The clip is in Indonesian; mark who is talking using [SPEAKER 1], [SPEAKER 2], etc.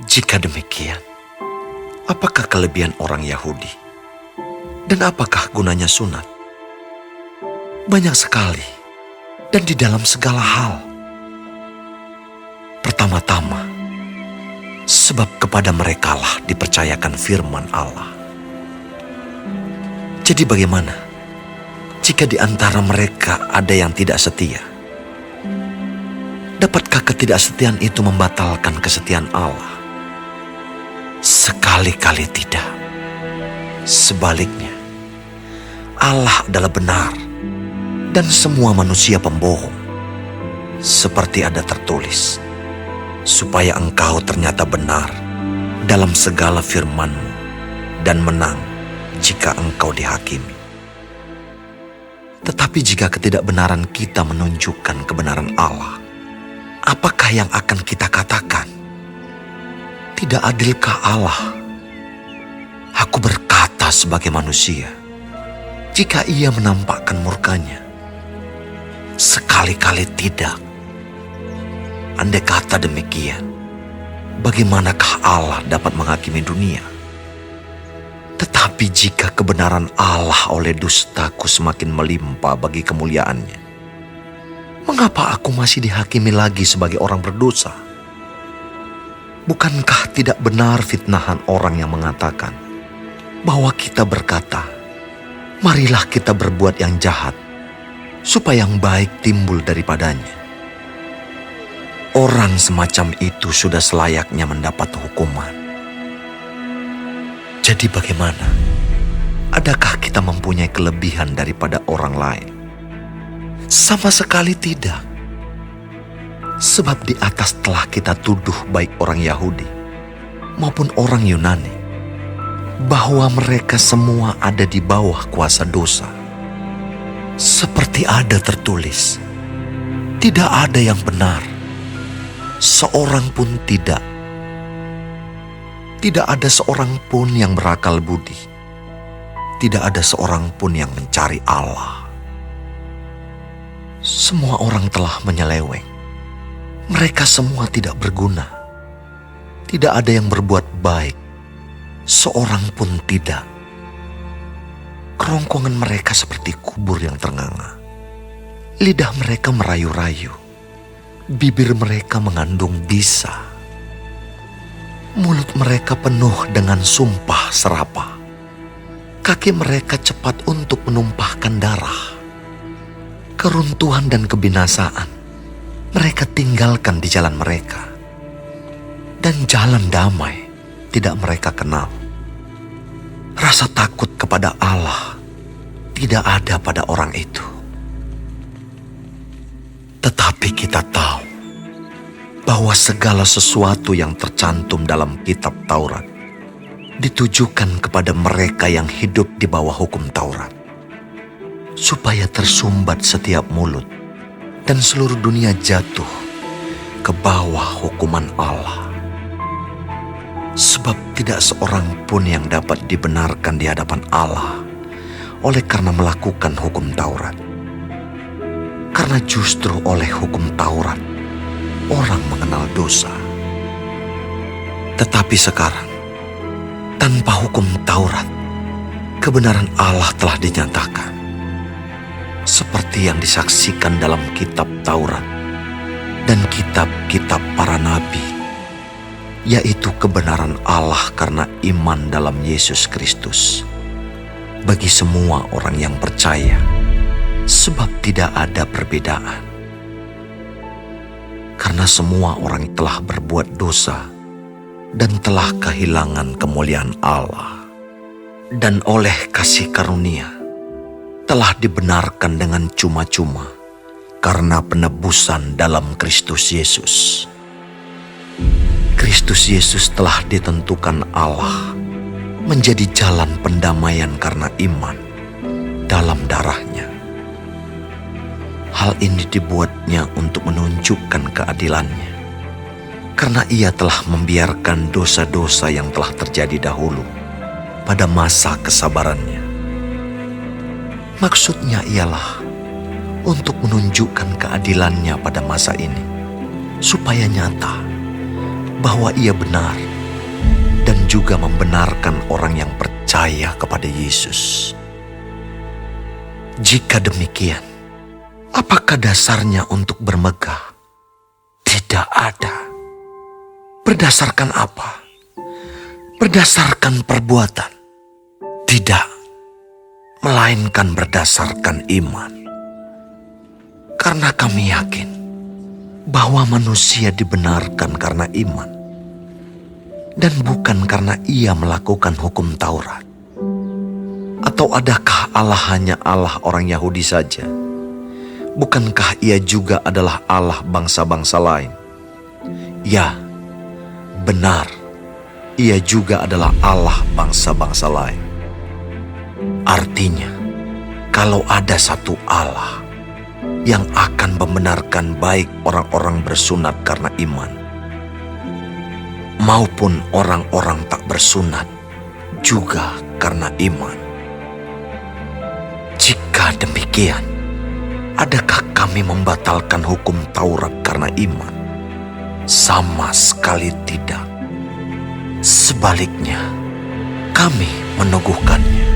[SPEAKER 1] Jika demikian, apakah kelebihan orang Yahudi? Dan apakah gunanya sunat? Banyak sekali, dan di dalam segala hal. Pertama-tama, sebab kepada merekalah dipercayakan firman Allah. Jadi bagaimana jika di antara mereka ada yang tidak setia? Dapatkah ketidaksetiaan itu membatalkan kesetiaan Allah? Sekali-kali tidak. Sebaliknya, Allah adalah benar dan semua manusia pembohong. Seperti ada tertulis, supaya engkau ternyata benar dalam segala firman-Mu dan menang jika engkau dihakimi. Tetapi jika ketidakbenaran kita menunjukkan kebenaran Allah, apakah yang akan kita katakan? Tidak adilkah Allah? Aku berkata sebagai manusia, jika Ia menampakkan murkanya. Sekali-kali tidak. Andai kata demikian, bagaimanakah Allah dapat menghakimi dunia? Tetapi jika kebenaran Allah oleh dustaku semakin melimpah bagi kemuliaannya, mengapa aku masih dihakimi lagi sebagai orang berdosa? Bukankah tidak benar fitnahan orang yang mengatakan bahwa kita berkata, marilah kita berbuat yang jahat, supaya yang baik timbul daripadanya. Orang semacam itu sudah selayaknya mendapat hukuman. Jadi bagaimana? Adakah kita mempunyai kelebihan daripada orang lain? Sama sekali tidak. Sebab di atas telah kita tuduh baik orang Yahudi maupun orang Yunani, bahwa mereka semua ada di bawah kuasa dosa. Seperti ada tertulis, tidak ada yang benar, seorang pun tidak. Tidak ada seorang pun yang berakal budi. Tidak ada seorang pun yang mencari Allah. Semua orang telah menyeleweng. Mereka semua tidak berguna. Tidak ada yang berbuat baik. Seorang pun tidak. Kerongkongan mereka seperti kubur yang ternganga. Lidah mereka merayu-rayu. Bibir mereka mengandung bisa. Mulut mereka penuh dengan sumpah serapah. Kaki mereka cepat untuk menumpahkan darah. Keruntuhan dan kebinasaan mereka tinggalkan di jalan mereka, dan jalan damai tidak mereka kenal. Rasa takut kepada Allah tidak ada pada orang itu. Tetapi kita tahu bahwa segala sesuatu yang tercantum dalam kitab Taurat ditujukan kepada mereka yang hidup di bawah hukum Taurat, supaya tersumbat setiap mulut dan seluruh dunia jatuh ke bawah hukuman Allah. Sebab tidak seorang pun yang dapat dibenarkan di hadapan Allah oleh karena melakukan hukum Taurat. Karena justru oleh hukum Taurat, orang mengenal dosa. Tetapi sekarang, tanpa hukum Taurat, kebenaran Allah telah dinyatakan. Seperti yang disaksikan dalam kitab Taurat dan kitab-kitab para nabi, yaitu kebenaran Allah karena iman dalam Yesus Kristus bagi semua orang yang percaya, sebab tidak ada perbedaan. Karena semua orang telah berbuat dosa dan telah kehilangan kemuliaan Allah, dan oleh kasih karunia telah dibenarkan dengan cuma-cuma karena penebusan dalam Kristus Yesus. Kristus Yesus telah ditentukan Allah menjadi jalan pendamaian karena iman dalam darahnya. Hal ini dibuatnya untuk menunjukkan keadilannya, karena Ia telah membiarkan dosa-dosa yang telah terjadi dahulu pada masa kesabarannya. Maksudnya ialah untuk menunjukkan keadilannya pada masa ini, supaya nyata bahwa Ia benar dan juga membenarkan orang yang percaya kepada Yesus. Jika demikian, apakah dasarnya untuk bermegah? Tidak ada. Berdasarkan apa? Berdasarkan perbuatan? Tidak, melainkan berdasarkan iman. Karena kami yakin bahwa manusia dibenarkan karena iman dan bukan karena ia melakukan hukum Taurat. Atau adakah Allah hanya Allah orang Yahudi saja? Bukankah Ia juga adalah Allah bangsa-bangsa lain? Ya, benar, Ia juga adalah Allah bangsa-bangsa lain. Artinya, kalau ada satu Allah yang akan membenarkan baik orang-orang bersunat karena iman, maupun orang-orang tak bersunat juga karena iman. Jika demikian, adakah kami membatalkan hukum Taurat karena iman? Sama sekali tidak. Sebaliknya, kami meneguhkannya.